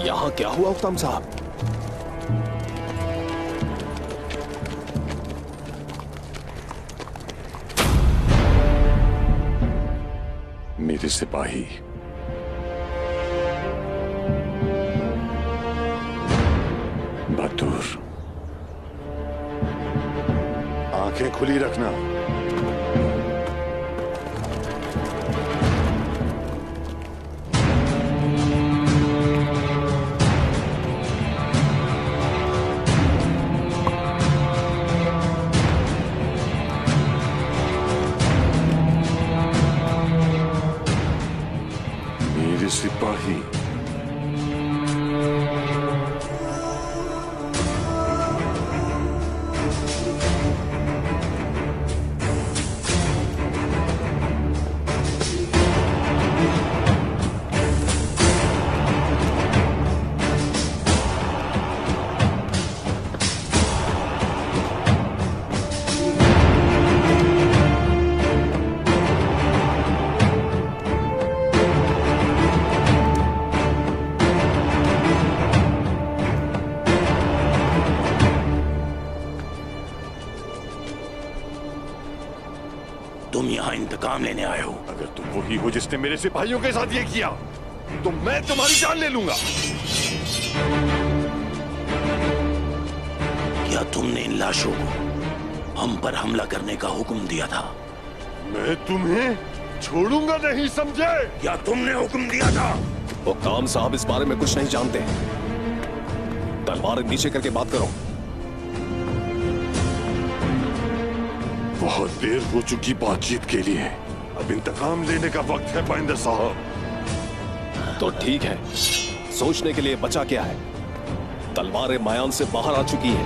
यहाँ क्या हुआ हुक्ताम साहब? मेरे सिपाही बहादुर, आंखें खुली रखना। मेरे सिपाही तुम यहाँ इंतकाम लेने आए हो। अगर तुम वही हो जिसने मेरे सिपाहियों के साथ ये किया तो मैं तुम्हारी जान ले लूंगा। क्या तुमने इन लाशों को हम पर हमला करने का हुक्म दिया था? मैं तुम्हें छोड़ूंगा नहीं, समझे? क्या तुमने हुक्म दिया था? हुक्ताम साहब इस बारे में कुछ नहीं जानते। तलवार नीचे करके बात करो। बहुत देर हो चुकी बातचीत के लिए, अब इंतकाम लेने का वक्त है पाइंदर साहब। तो ठीक है, सोचने के लिए बचा क्या है? तलवारें मायान से बाहर आ चुकी है।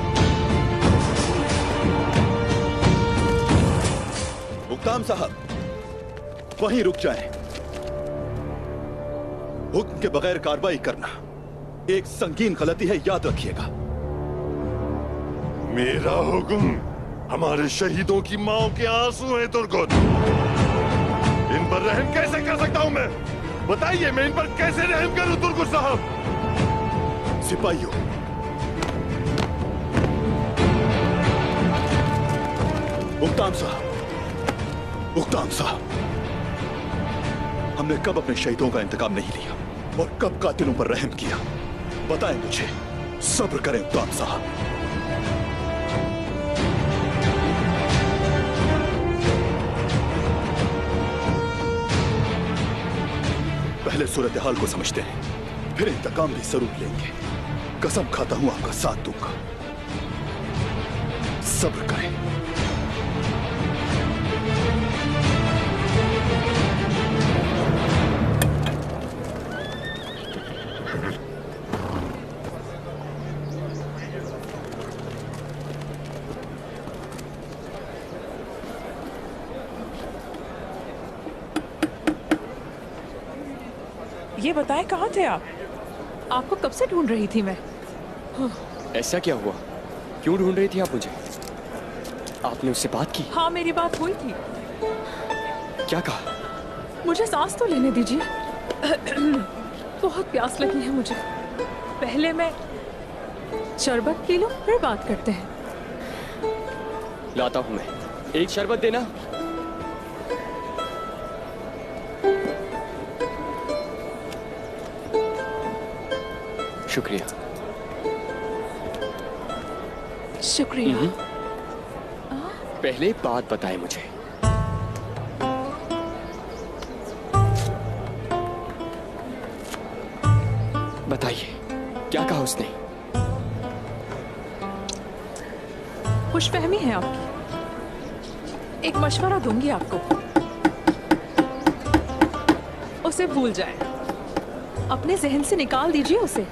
हुक्ताम साहब, वहीं रुक जाएं। हुक्म के बगैर कार्रवाई करना एक संगीन गलती है, याद रखिएगा। मेरा हुक्म हमारे शहीदों की माओ के आंसू हैं तुर्गुत। इन पर रहम कैसे कर सकता हूं मैं? बताइए, मैं इन पर कैसे रहम करूं तुर्गुत साहब? सिपाहियों, हुक्ताम साहब, हुक्ताम साहब, हमने कब अपने शहीदों का इंतकाम नहीं लिया और कब कातिलों पर रहम किया? बताएं मुझे। सब्र करें हुक्ताम साहब। पहले सूरत हाल को समझते हैं, फिर इंतकाम भी जरूर लेंगे। कसम खाता हूं आपका साथ दूंगा। सब्र करें। ये बताएं, कहाँ थे आप? आपको कब से ढूंढ रही थी मैं। ऐसा क्या हुआ? क्यों ढूंढ रही थी आप मुझे? आपने उससे बात की? हाँ, मेरी बात हुई थी। क्या कहा? मुझे सांस तो लेने दीजिए। बहुत प्यास लगी है मुझे। पहले मैं शरबत पी लूं, फिर बात करते हैं। लाता हूं मैं। एक शरबत देना। शुक्रिया। शुक्रिया। पहले बात बताएं मुझे। बताइए, क्या कहा उसने? खुशफहमी है आपकी। एक मशवरा दूंगी आपको, उसे भूल जाए। अपने जहन से निकाल दीजिए उसे।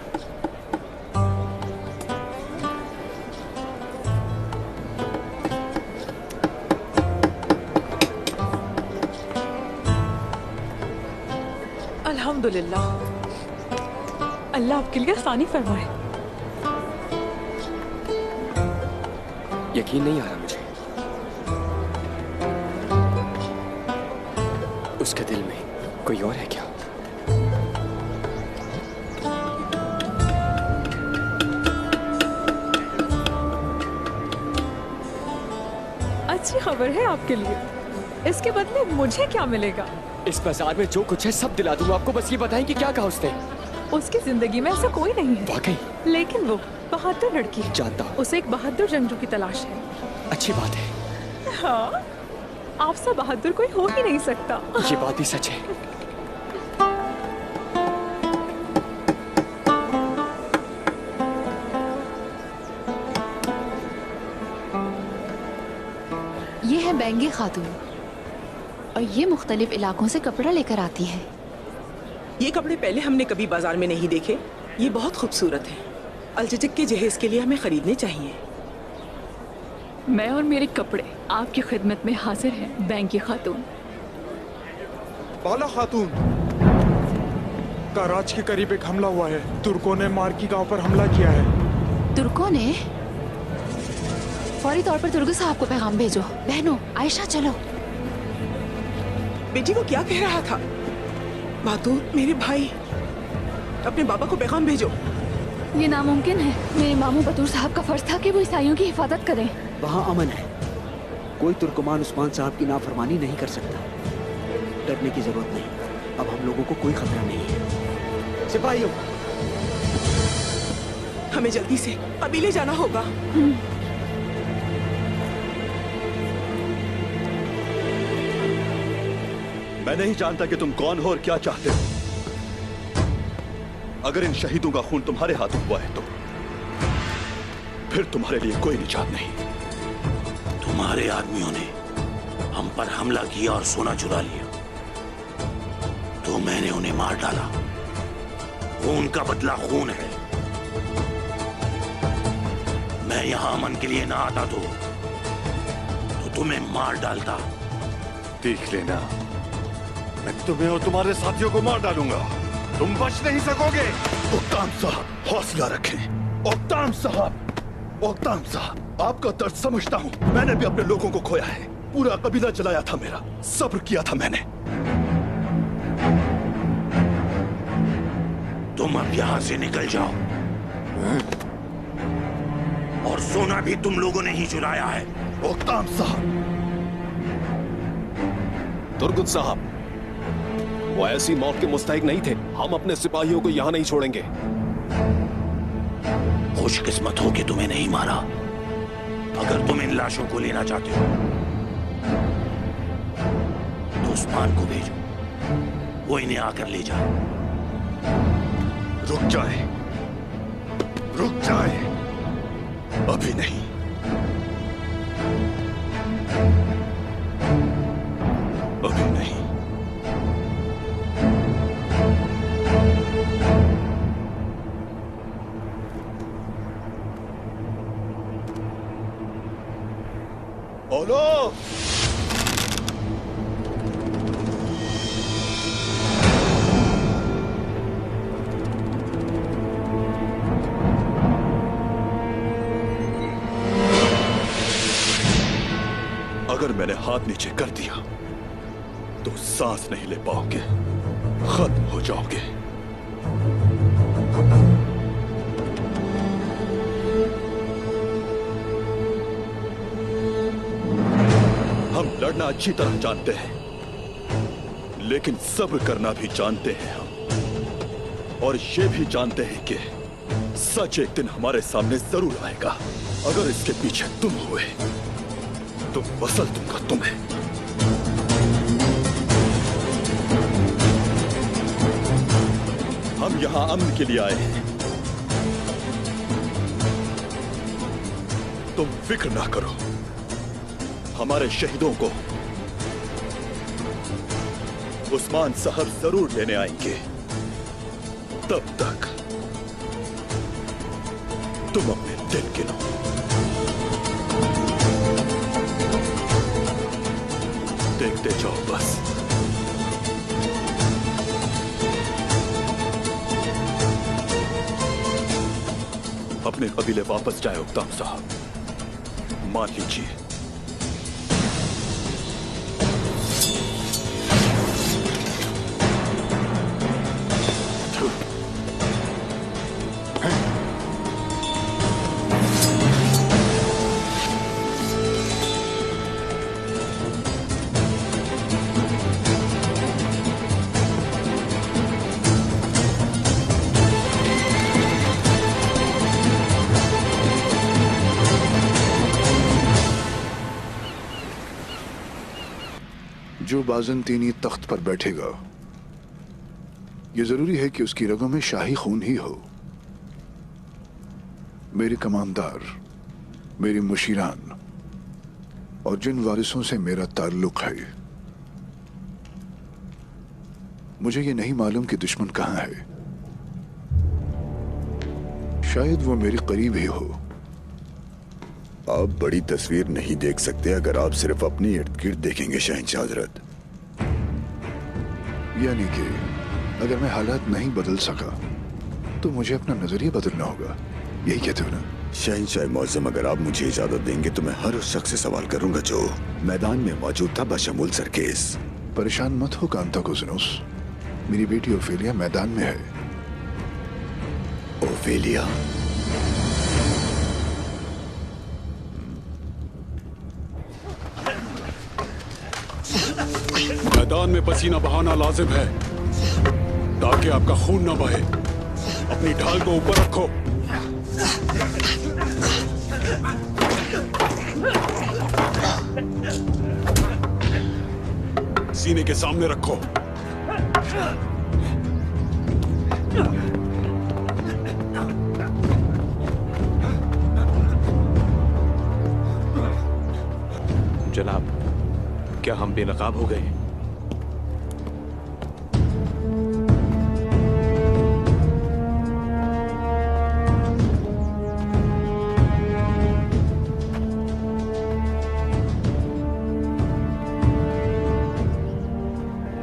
अल्हम्दुलिल्लाह, अल्लाह आपके लिए आसानी फरमाए। यकीन नहीं आ रहा मुझे। उसके दिल में कोई और है क्या? अच्छी खबर है आपके लिए। इसके बदले मुझे क्या मिलेगा? इस बाजार में जो कुछ है सब दिला दूंगा आपको, बस ये बताएं कि क्या कहा उसने। उसकी जिंदगी में ऐसा कोई नहीं है। वाकई? लेकिन वो बहादुर लड़की है। जानता हूँ। उसे एक बहादुर जंगजू की तलाश है। अच्छी बात है। हाँ, आपसे बहादुर कोई हो ही नहीं सकता। ये बात भी सच है। ये है बैंगे खातून और ये मुख्तलिफ इलाकों से कपड़ा लेकर आती है। ये कपड़े पहले हमने कभी बाजार में नहीं देखे। ये बहुत खूबसूरत हैं। अलचचक के जहेज के लिए हमें खरीदने चाहिए। मैं और मेरे कपड़े आपकी खिदमत में हाजिर हैं बैंगे खातून। बाला खातून, कराच के करीब एक हमला हुआ है। तुर्कों ने मार्की गांव पर हमला किया है। तुर्कों ने? फौरी तौर पर तुर्क साहब को पैगाम भेजो। बहनों, आयशा चलो। बेटी वो क्या कह रहा था? बहादुर मेरे भाई, अपने बाबा को पैगाम भेजो। ये नामुमकिन है। मेरे मामू बतूर साहब का फर्ज था कि वो ईसाइयों की हिफाजत करें। वहाँ अमन है। कोई तुर्कमान उस्मान साहब की नाफरमानी नहीं कर सकता। डरने की जरूरत नहीं। अब हम लोगों को कोई खतरा नहीं है। सिपाहियों, हमें जल्दी से कबीले जाना होगा। मैं नहीं जानता कि तुम कौन हो और क्या चाहते हो। अगर इन शहीदों का खून तुम्हारे हाथों हुआ है तो फिर तुम्हारे लिए कोई निजात नहीं। तुम्हारे आदमियों ने हम पर हमला किया और सोना चुरा लिया, तो मैंने उन्हें मार डाला। खून का बदला खून है। मैं यहां अमन के लिए ना आता तो तुम्हें मार डालता। देख लेना, मैं तुम्हें और तुम्हारे साथियों को मार डालूंगा। तुम बच नहीं सकोगे। ओक्ताम साहब, हौसला रखें। ओक्ताम साहब, ओक्ताम साहब, आपका दर्द समझता हूँ। मैंने भी अपने लोगों को खोया है। पूरा कबीला जलाया था मेरा। सब्र किया था मैंने। तुम अब यहां से निकल जाओ। और सोना भी तुम लोगों ने ही चुराया है। ओक्ताम साहब। तुर्गुत साहब, वो ऐसी मौत के मुस्तहिक नहीं थे। हम अपने सिपाहियों को यहां नहीं छोड़ेंगे। खुशकिस्मत हो कि तुम्हें नहीं मारा। अगर तुम इन लाशों को लेना चाहते हो तो उस्मान को भेजो, वो इन्हें आकर ले जाए। रुक जाए, रुक जाए। अभी नहीं। अभी नहीं। बोलो। अगर मैंने हाथ नीचे कर दिया तो सांस नहीं ले पाओगे, खत्म हो जाओगे। हम लड़ना अच्छी तरह जानते हैं, लेकिन सब्र करना भी जानते हैं हम। और ये भी जानते हैं कि सच एक दिन हमारे सामने जरूर आएगा। अगर इसके पीछे तुम हुए तो वसल दूंगा तुम्हें। हम यहां अमन के लिए आए हैं। तुम फिक्र ना करो, हमारे शहीदों को उस्मान साहब जरूर लेने आएंगे। तब तक तुम अपने दिल गिनो। देखते जाओ बस। अपने कबीले वापस जाए उक्ताम साहब। मान लीजिए जो बाज़ंतीनी तख्त पर बैठेगा, ये जरूरी है कि उसकी रगों में शाही खून ही हो। मेरे कमानदार, मेरे मुशीरान और जिन वारिसों से मेरा ताल्लुक है, मुझे ये नहीं मालूम कि दुश्मन कहां है। शायद वो मेरे करीब ही हो। आप बड़ी तस्वीर नहीं देख सकते अगर आप सिर्फ अपनी इर्द गिर्द देखेंगे शहंशाह हजरत। यानी कि अगर मैं हालात नहीं बदल सका तो मुझे अपना नजरिया बदलना होगा, यही कहते हो ना? शहंशाह मौज़म, अगर आप मुझे इजाजत देंगे तो मैं हर उस शख्स से सवाल करूंगा जो मैदान में मौजूद था, बशमूल सरकेस। परेशान मत हो कांताकोज़िनोस, मेरी बेटी ओफेलिया मैदान में है। ओफेलिया? मैदान में पसीना बहाना लाजिम है ताकि आपका खून न बहे। अपनी ढाल को ऊपर रखो। सीने के सामने रखो। जनाब, क्या हम बेनकाब हो गए?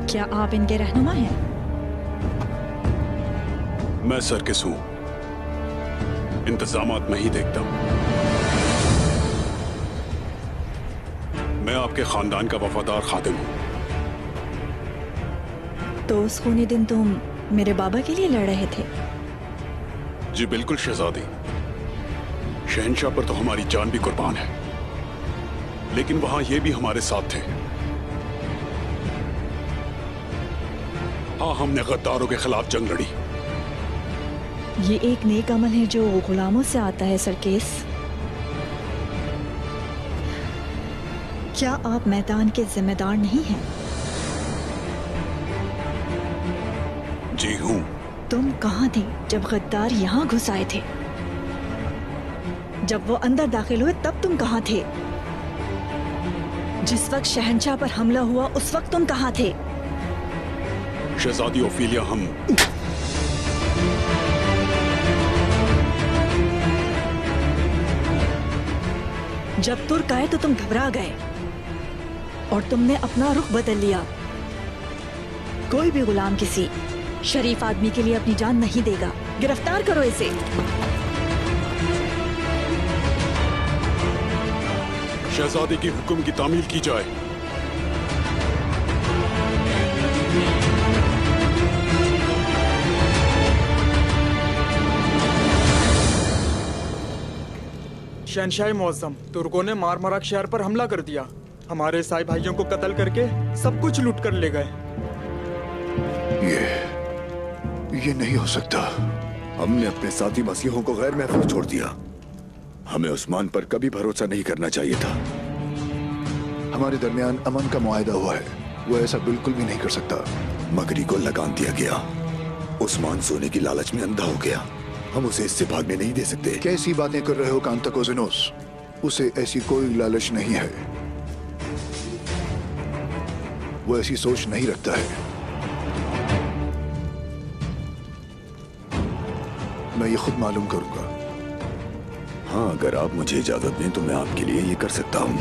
क्या आप इनके रहनुमा हैं? मैं सरकिस हूं, इंतजामात मैं ही देखता हूं। मैं आपके खानदान का वफादार खादिम हूं। तो उस खूनी दिन तुम मेरे बाबा के लिए लड़ रहे थे? जी बिल्कुल शहजादी। शहंशाह पर तो हमारी जान भी कुर्बान है, लेकिन वहां ये भी हमारे साथ थे। हाँ, हमने गद्दारों के खिलाफ जंग लड़ी। ये एक नेक अमल है जो गुलामों से आता है सरकेस। क्या आप मैदान के जिम्मेदार नहीं हैं? जी हूं। तुम कहाँ थे जब गद्दार यहाँ घुस आए थे? जब वो अंदर दाखिल हुए तब तुम कहाँ थे? जिस वक्त शहंशाह पर हमला हुआ उस वक्त तुम कहाँ थे? शहजादी ओफेलिया, हम जब तुर्क आए तो तुम घबरा गए और तुमने अपना रुख बदल लिया। कोई भी गुलाम किसी शरीफ आदमी के लिए अपनी जान नहीं देगा। गिरफ्तार करो इसे। शहजादी के हुक्म की तामील की जाए। शहंशाह मौज़म, तुर्कों ने मारमराक शहर पर हमला कर दिया। हमारे ईसाई भाइयों को कत्ल करके सब कुछ लूट कर ले गए। ये नहीं हो सकता। हमने अपने साथी मसीहों को गैर महफूज छोड़ दिया। हमें उस्मान पर कभी भरोसा नहीं करना चाहिए था। हमारे दरमियान अमन का मुआहदा हुआ है, वो ऐसा बिल्कुल भी नहीं कर सकता। मगरी को लगान दिया गया। उस्मान सोने की लालच में अंधा हो गया। हम उसे इससे भागने नहीं दे सकते। कैसी बातें कर रहे हो कांताकोज़िनोस? उसे ऐसी कोई लालच नहीं है। वो ऐसी सोच नहीं रखता है। मैं ये खुद मालूम करूंगा। हाँ, अगर आप मुझे इजाजत दें तो मैं आपके लिए ये कर सकता हूँ।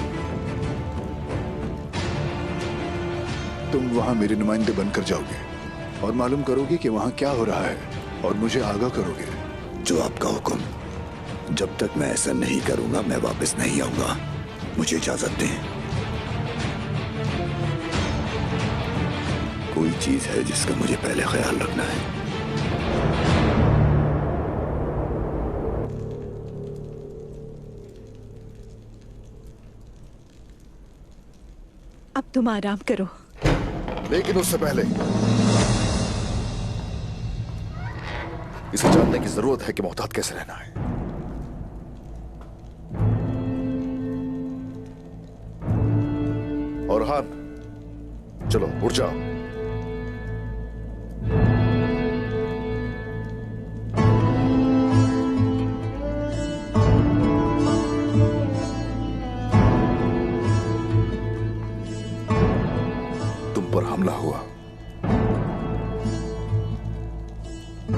तुम वहां मेरे नुमाइंदे बनकर जाओगे और मालूम करोगे कि वहां क्या हो रहा है और मुझे आगाह करोगे। जो आपका हुक्म। जब तक मैं ऐसा नहीं करूंगा मैं वापस नहीं आऊंगा। मुझे इजाजत दें। कोई चीज है जिसका मुझे पहले ख्याल रखना है। अब तुम आराम करो। लेकिन उससे पहले इसे जानने की जरूरत है कि मोहतात कैसे रहना है। और हान, चलो उठ जाओ। तुम पर हमला हुआ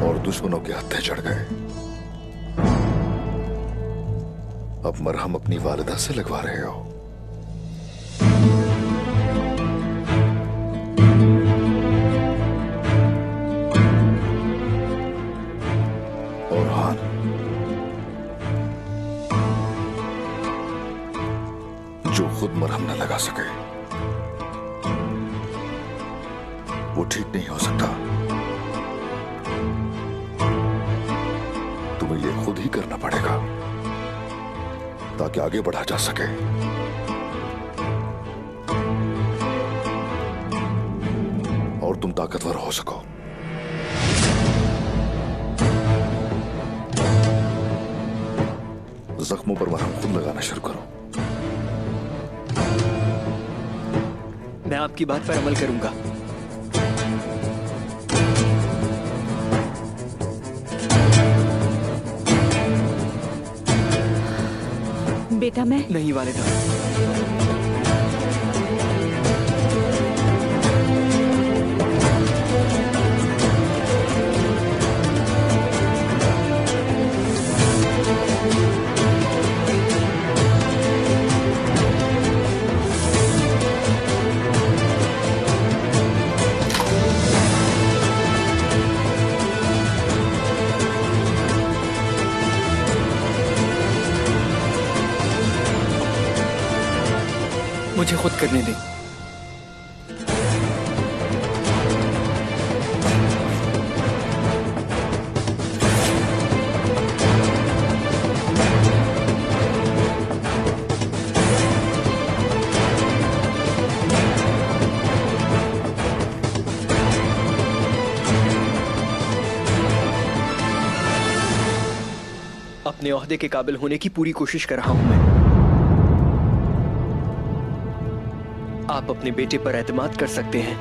और दुश्मनों के हत्थे चढ़ गए। अब मरहम अपनी वालिदा से लगवा रहे हो। और हान, जो खुद मरहम न लगा सके वो ठीक नहीं हो सकता। तुम्हें ये खुद ही करना पड़ेगा ताकि आगे बढ़ा जा सके। और तुम ताकतवर हो सको। जख्मों पर मरहम खुद लगाना शुरू करो। मैं आपकी बात पर अमल करूंगा। बेटा मैं नहीं वालिदा। मुझे खुद करने दें। अपने ओहदे के काबिल होने की पूरी कोशिश कर रहा हूं मैं। आप अपने बेटे पर एतमाद कर सकते हैं।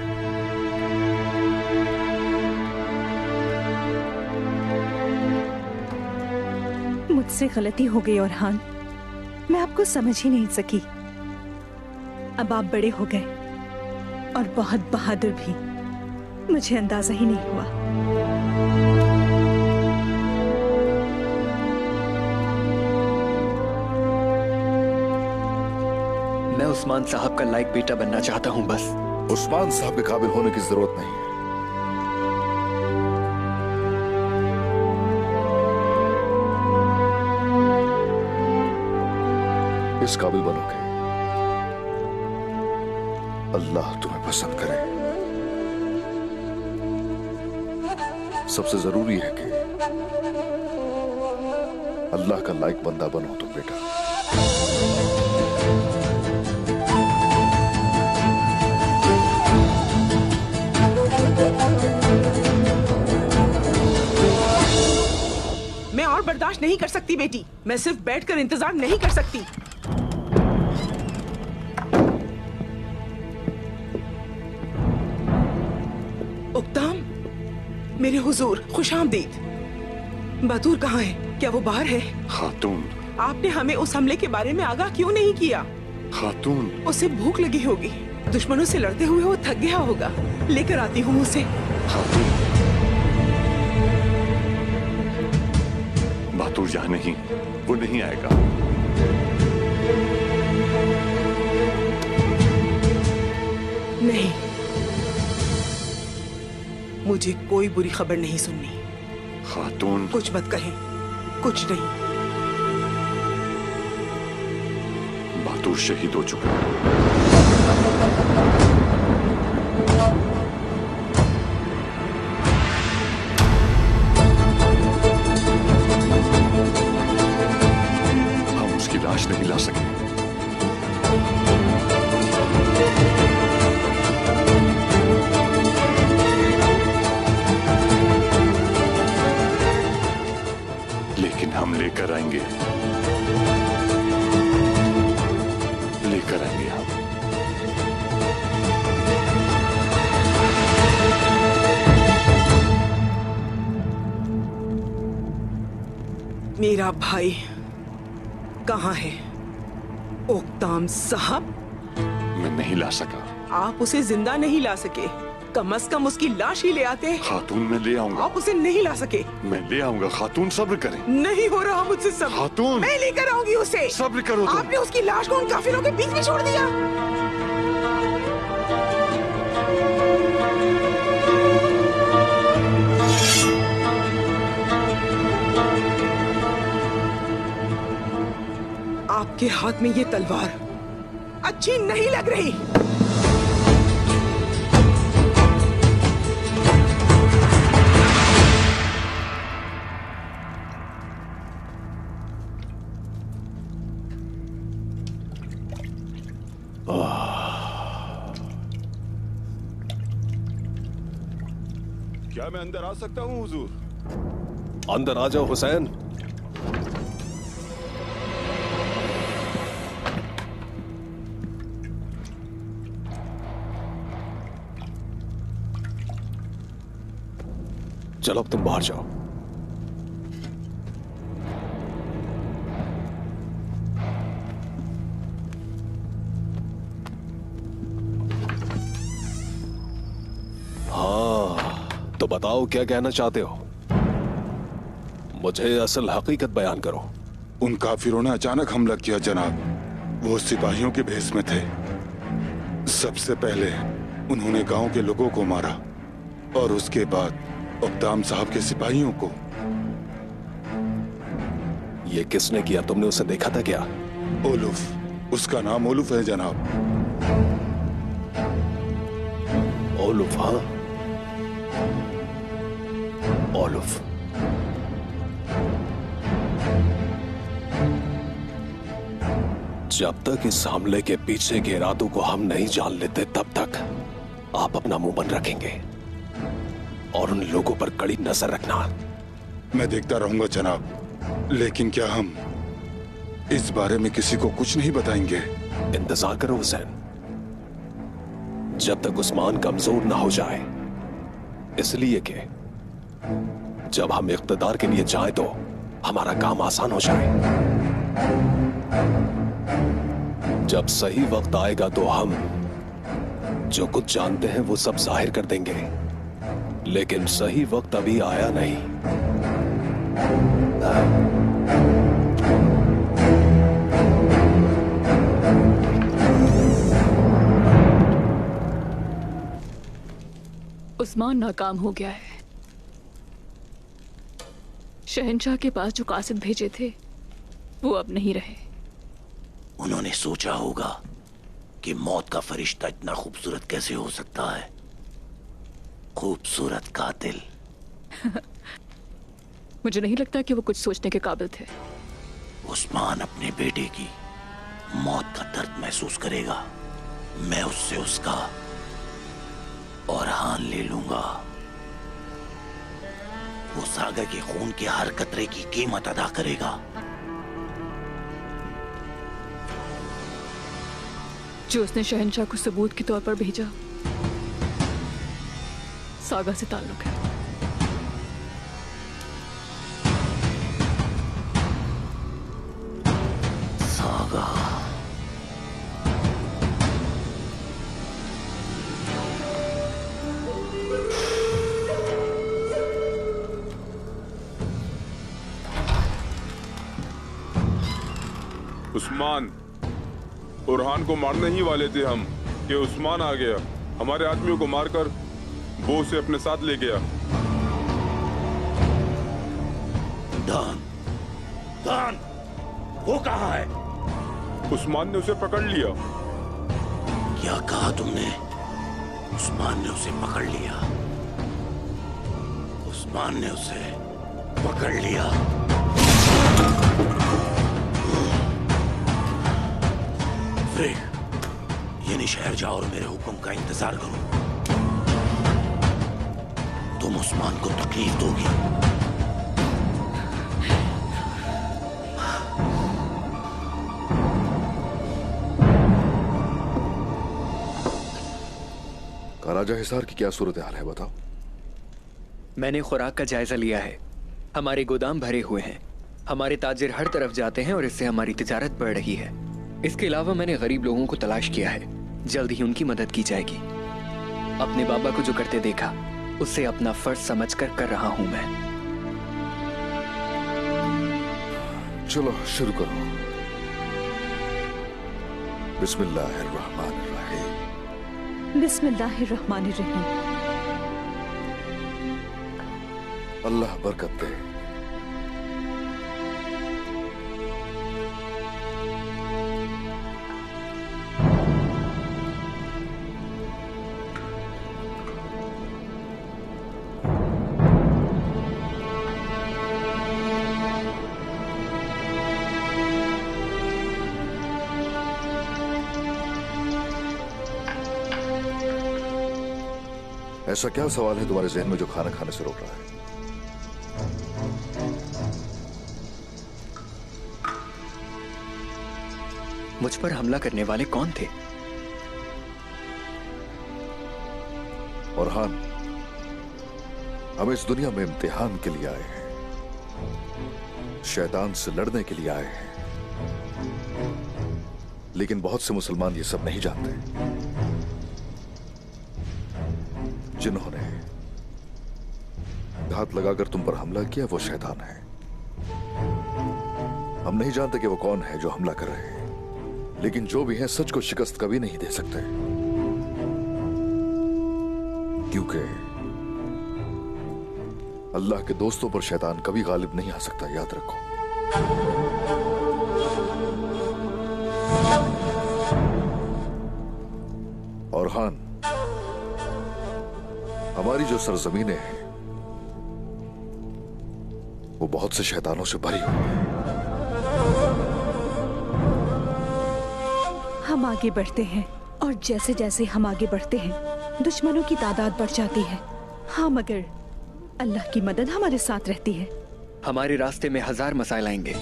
मुझसे गलती हो गई औरहान, मैं आपको समझ ही नहीं सकी। अब आप बड़े हो गए और बहुत बहादुर भी, मुझे अंदाजा ही नहीं हुआ। मैं उस्मान साहब का लायक बेटा बनना चाहता हूं बस। उस्मान साहब के काबिल होने की जरूरत नहीं है। इस काबिल बनोगे, अल्लाह तुम्हें पसंद करे। सबसे जरूरी है कि अल्लाह का लायक बंदा बनो तुम बेटा। मैं और बर्दाश्त नहीं कर सकती बेटी। मैं सिर्फ बैठकर इंतजार नहीं कर सकती। उक्ताम, मेरे हुजूर खुशामदीद। बतूर कहाँ है? क्या वो बाहर है? खातून, आपने हमें उस हमले के बारे में आगाह क्यों नहीं किया? खातून, उसे भूख लगी होगी, दुश्मनों से लड़ते हुए वो थक गया होगा। लेकर आती हूँ उसे। खातून, बतूर यहाँ नहीं, वो नहीं आएगा। नहीं, मुझे कोई बुरी खबर नहीं सुननी। खातून, कुछ मत कहें, कुछ नहीं। बतूर शहीद हो चुका है। हम उसकी लाश नहीं ला सके। लेकिन हम लेकर आएंगे, लेकर आएंगे हम। मेरा भाई कहाँ है? ओक्ताम साहब, मैं नहीं ला सका। आप उसे जिंदा नहीं ला सके, कम से कम उसकी लाश ही ले आते। खातून मैं ले आऊंगा। आप उसे नहीं ला सके। मैं ले आऊंगा खातून, सब्र करें। नहीं हो रहा मुझसे सब्र। खातून, मैं लेकर आऊंगी उसे। सब्र करो तुम। आपने उसकी लाश को उन काफिरों के बीच में छोड़ दिया। आपके हाथ में ये तलवार अच्छी नहीं लग रही। क्या मैं अंदर आ सकता हूँ हुजूर? अंदर आ जाओ हुसैन। चलो अब तुम बाहर जाओ। हाँ, तो बताओ क्या कहना चाहते हो? मुझे असल हकीकत बयान करो। उन काफिरों ने अचानक हमला किया जनाब। वो सिपाहियों के भेष में थे। सबसे पहले उन्होंने गांव के लोगों को मारा और उसके बाद ओक्ताम साहब के सिपाहियों को। ये किसने किया? तुमने उसे देखा था क्या? ओलुफ, उसका नाम ओलुफ है जनाब। ओलुफ? हाँ, ओलुफ। जब तक इस हमले के पीछे के इरादों को हम नहीं जान लेते तब तक आप अपना मुंह बंद रखेंगे और उन लोगों पर कड़ी नजर रखना। मैं देखता रहूंगा जनाब, लेकिन क्या हम इस बारे में किसी को कुछ नहीं बताएंगे? इंतजार करो हुसैन, जब तक उस्मान कमजोर ना हो जाए। इसलिए कि जब हम इख्तिदार के लिए जाएं तो हमारा काम आसान हो जाए। जब सही वक्त आएगा तो हम जो कुछ जानते हैं वो सब जाहिर कर देंगे, लेकिन सही वक्त अभी आया नहीं। उस्मान नाकाम हो गया है। शहंशाह के पास जो कासिद भेजे थे वो अब नहीं रहे। उन्होंने सोचा होगा कि मौत का फरिश्ता इतना खूबसूरत कैसे हो सकता है। खूबसूरत कातिल। मुझे नहीं लगता कि वो कुछ सोचने के काबिल थे। उस्मान अपने बेटे की मौत का दर्द महसूस करेगा। मैं उससे उसका औरहान ले लूंगा। वो सागर के खून के हर कतरे की कीमत अदा करेगा। जो उसने शहंशाह को सबूत के तौर पर भेजा सागा से ताल्लुक है। सागा? उस्मान, बुरहान को मारने ही वाले थे हम कि उस्मान आ गया। हमारे आदमियों को मारकर वो उसे अपने साथ ले गया। दान, वो कहाँ है? उस्मान ने उसे पकड़ लिया। क्या कहा तुमने? उस्मान ने उसे पकड़ लिया। उस्मान ने उसे पकड़ लिया। यानी शहर जाओ और मेरे हुक्म का इंतजार करो। तुम उस्मान को तकलीफ दोगी। काराजा हिसार की क्या सूरत हाल है बताओ। मैंने खुराक का जायजा लिया है। हमारे गोदाम भरे हुए हैं। हमारे ताजिर हर तरफ जाते हैं और इससे हमारी तिजारत बढ़ रही है। इसके अलावा मैंने गरीब लोगों को तलाश किया है, जल्द ही उनकी मदद की जाएगी। अपने बाबा को जो करते देखा उसे अपना फर्ज समझकर कर रहा हूं मैं। चलो शुरू करो। बिस्मिल्लाहिर्रहमानिर्रहीम। बिस्मिल्लाहिर्रहमानिर्रहीम। अल्लाह बरकत दे। ऐसा क्या सवाल है तुम्हारे जहन में जो खाना खाने से रोक रहा है? मुझ पर हमला करने वाले कौन थे? औरहान, हम इस दुनिया में इम्तिहान के लिए आए हैं, शैतान से लड़ने के लिए आए हैं। लेकिन बहुत से मुसलमान ये सब नहीं जानते। जिन्होंने घात लगाकर तुम पर हमला किया वो शैतान है। हम नहीं जानते कि वो कौन है जो हमला कर रहे हैं, लेकिन जो भी है सच को शिकस्त कभी नहीं दे सकते, क्योंकि अल्लाह के दोस्तों पर शैतान कभी गालिब नहीं आ सकता, याद रखो। और हान, हमारी जो सरजमीनें हैं वो बहुत से शैतानों से भरी हुई है। हम आगे बढ़ते हैं और जैसे जैसे हम आगे बढ़ते हैं दुश्मनों की तादाद बढ़ जाती है। हाँ, मगर अल्लाह की मदद हमारे साथ रहती है। हमारे रास्ते में 1000 मसाइल आएंगे,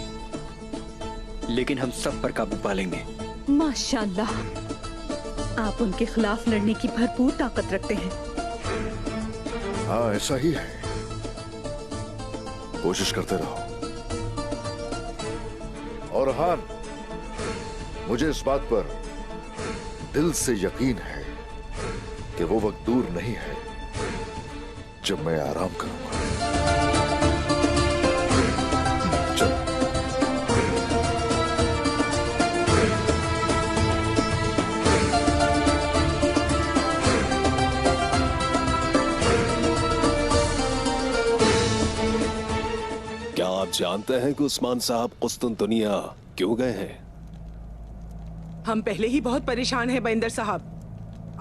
लेकिन हम सब पर काबू पा लेंगे। माशाअल्लाह, आप उनके खिलाफ लड़ने की भरपूर ताकत रखते हैं। हाँ, ऐसा ही है। कोशिश करते रहो। और हान, मुझे इस बात पर दिल से यकीन है कि वो वक्त दूर नहीं है जब मैं आराम करूंगा। चलो। क्या आप जानते हैं कि उस्मान साहब कुस्तुनतुनिया क्यों गए हैं? हम पहले ही बहुत परेशान हैं बैंदर साहब।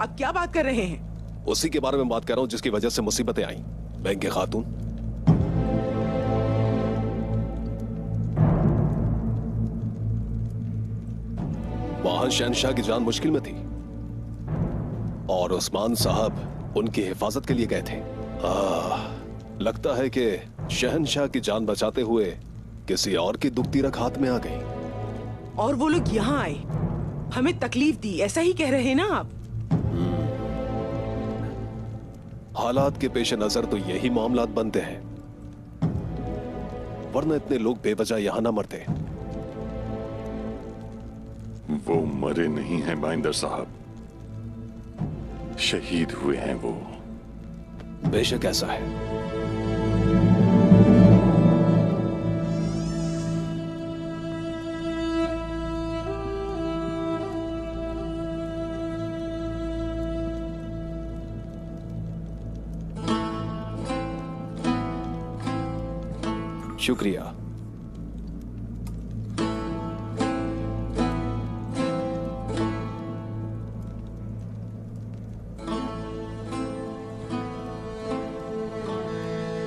अब क्या बात कर रहे हैं? उसी के बारे में बात कर रहा हूं जिसकी वजह से मुसीबतें आई। बैंगे खातून, वहां शहनशाह की जान मुश्किल में थी और उस्मान साहब उनकी हिफाजत के लिए गए थे। लगता है कि शहनशाह की जान बचाते हुए किसी और की दुखती रख हाथ में आ गई। और वो लोग यहाँ आए, हमें तकलीफ दी, ऐसा ही कह रहे हैं ना आप? हालात के पेश नजर तो यही मामलात बनते हैं, वरना इतने लोग बेवजह यहां ना मरते। वो मरे नहीं हैं बाइंदर साहब, शहीद हुए हैं वो। बेशक ऐसा है। शुक्रिया।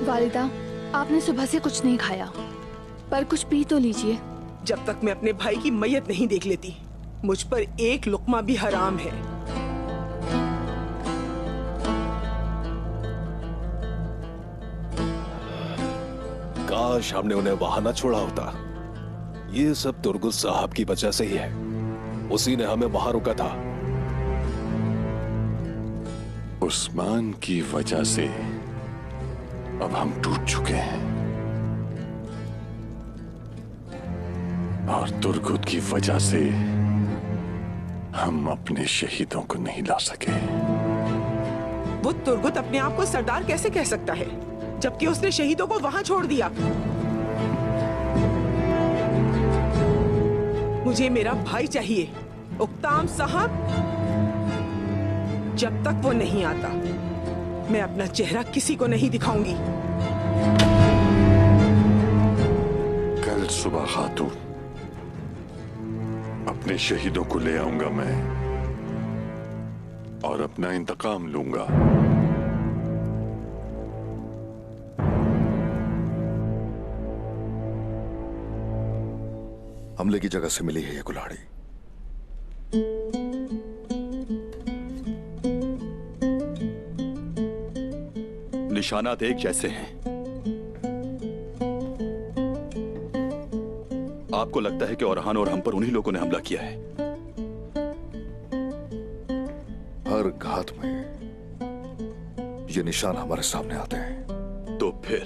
वालिदा, आपने सुबह से कुछ नहीं खाया, पर कुछ पी तो लीजिए। जब तक मैं अपने भाई की मैयत नहीं देख लेती, मुझ पर एक लुक्मा भी हराम है। काश हमने उन्हें वहां न छोड़ा होता। ये सब तुर्गुस साहब की वजह से ही है, उसी ने हमें वहां रोका था। उस्मान की वजह से अब हम टूट चुके हैं। और तुर्गुत की वजह से हम अपने शहीदों को नहीं ला सके। वो तुर्गुत अपने आप को सरदार कैसे कह सकता है जबकि उसने शहीदों को वहां छोड़ दिया? मुझे मेरा भाई चाहिए, उक्ताम साहब। जब तक वो नहीं आता मैं अपना चेहरा किसी को नहीं दिखाऊंगी। कल सुबह खातून अपने शहीदों को ले आऊंगा मैं और अपना इंतकाम लूंगा। हमले की जगह से मिली है ये कुल्हाड़ी। निशानात एक जैसे हैं। आपको लगता है कि ओरहान और हम पर उन्हीं लोगों ने हमला किया है? हर घात में ये निशान हमारे सामने आते हैं। तो फिर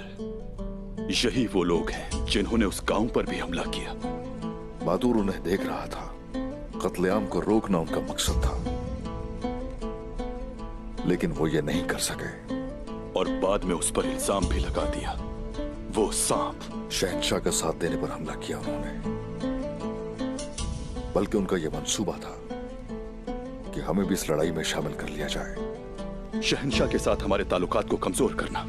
यही वो लोग हैं जिन्होंने उस गांव पर भी हमला किया। बहादुर उन्हें देख रहा था। कत्लेआम को रोकना उनका मकसद था, लेकिन वो ये नहीं कर सके और बाद में उस पर इल्जाम भी लगा दिया। वो सांप शहंशाह का साथ देने पर हमला किया उन्होंने, बल्कि उनका यह मंसूबा था कि हमें भी इस लड़ाई में शामिल कर लिया जाए। शहंशाह के साथ हमारे ताल्लुकात को कमजोर करना।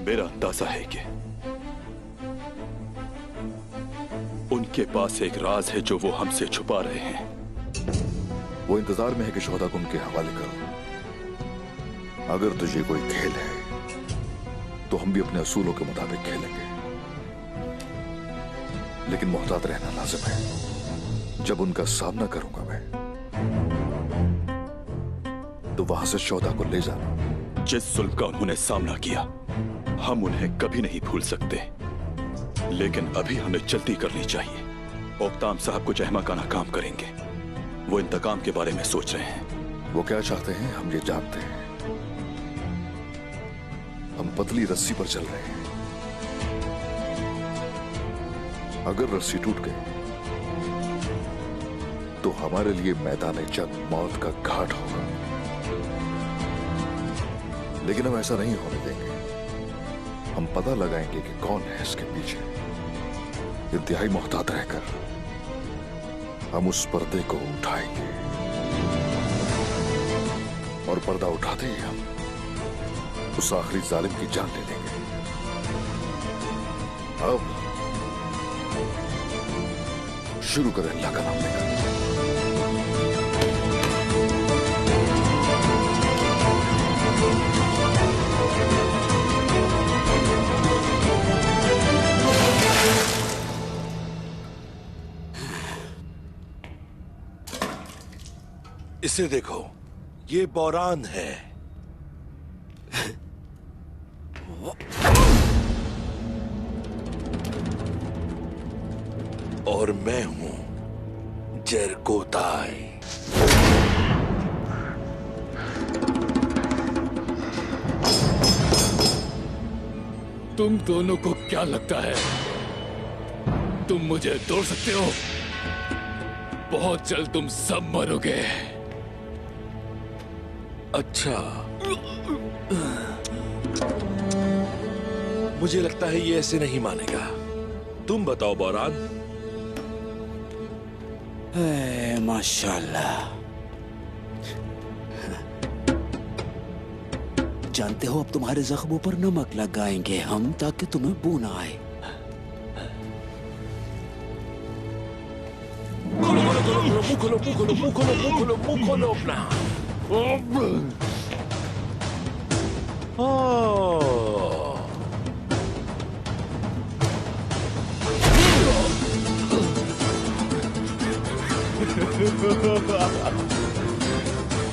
मेरा अंदाजा है कि उनके पास एक राज है जो वो हमसे छुपा रहे हैं। वो इंतजार में है कि शोहदा को उनके हवाले करो। अगर तुझे कोई खेल है तो हम भी अपने असूलों के मुताबिक खेलेंगे, लेकिन मोहतात रहना लाजिम है। जब उनका सामना करूंगा मैं तो वहां से शोहदा को ले जाना। जिस जुल्म का उन्होंने सामना किया हम उन्हें कभी नहीं भूल सकते, लेकिन अभी हमें जल्दी करनी चाहिए। ओक्ताम साहब कुछ अहमकाना काम करेंगे। वो इंतकाम के बारे में सोच रहे हैं। वो क्या चाहते हैं हम ये जानते हैं। हम पतली रस्सी पर चल रहे हैं। अगर रस्सी टूट गई तो हमारे लिए मैदान जंग मौत का घाट होगा, लेकिन हम ऐसा नहीं होने देंगे। हम पता लगाएंगे कि कौन है इसके पीछे। इंतहाई मोहतात रहकर हम उस पर्दे को उठाएंगे और पर्दा उठाते ही हम उस आखिरी जालिम की जान ले लेंगे। अब शुरू करें अल्लाह का नाम लेकर। इसे देखो, ये बौरान है। और मैं हूं जरकोताई। तुम दोनों को क्या लगता है तुम मुझे तोड़ सकते हो? बहुत जल्द तुम सब मरोगे। अच्छा, मुझे लगता है ये ऐसे नहीं मानेगा। तुम बताओ बौरान। माशाल्लाह। जानते हो, अब तुम्हारे जख्मों पर नमक लगाएंगे हम ताकि तुम्हें बू ना आए। मुंह खोलो अपना।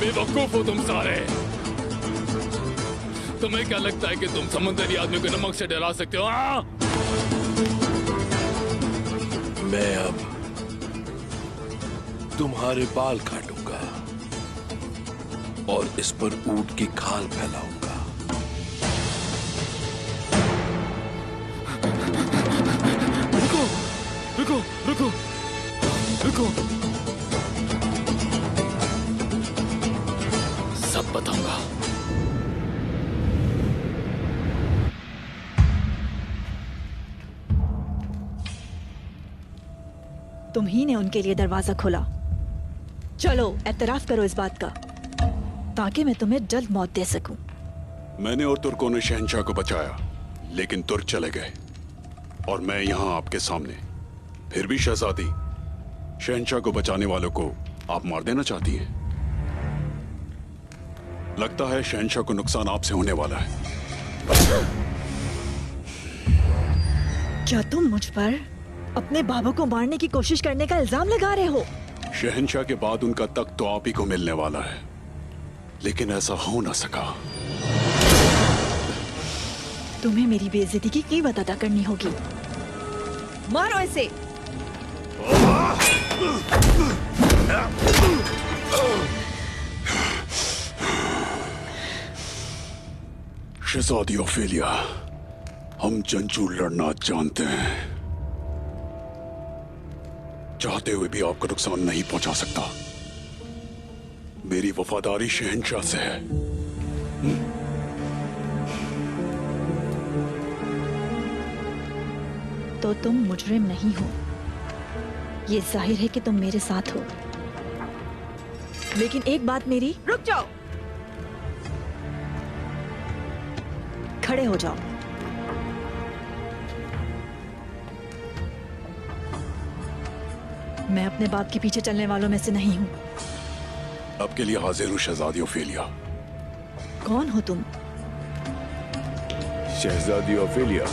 बेवकूफ हो तुम सारे। तुम्हें क्या लगता है कि तुम समुद्री आदमी को नमक से डरा सकते हो? मैं अब तुम्हारे बाल काटूंगा और इस पर ऊंट की खाल फैलाऊंगा। रुको रुको रुको, सब बताऊंगा। तुम ही ने उनके लिए दरवाजा खोला। चलो एतराफ करो इस बात का, ताकि मैं तुम्हें जल्द मौत दे सकूं। मैंने और तुर्कों ने शहंशाह को बचाया, लेकिन तुर्क चले गए और मैं यहां आपके सामने। फिर भी शहजादी, शहंशाह को बचाने वालों को आप मार देना चाहती हैं। लगता है शहंशाह को नुकसान आपसे होने वाला है। क्या तुम मुझ पर अपने बाबा को मारने की कोशिश करने का इल्जाम लगा रहे हो? शहंशाह के बाद उनका तख्त तो आप ही को मिलने वाला है, लेकिन ऐसा हो ना सका। तुम्हें मेरी बेइज्जती की कीमत अदा करनी होगी। मारो इसे। शहजादी ओफेलिया, हम जंजू लड़ना जानते हैं। चाहते हुए भी आपको नुकसान नहीं पहुंचा सकता। मेरी वफादारी शहंशाह से है। तो तुम मुजरिम नहीं हो, ये जाहिर है कि तुम मेरे साथ हो। लेकिन एक बात मेरी, रुक जाओ, खड़े हो जाओ। मैं अपने बाप के पीछे चलने वालों में से नहीं हूं। अब के लिए हाजिर हूं शहजादी ओफेलिया। कौन हो तुम? शहजादी ओफेलिया,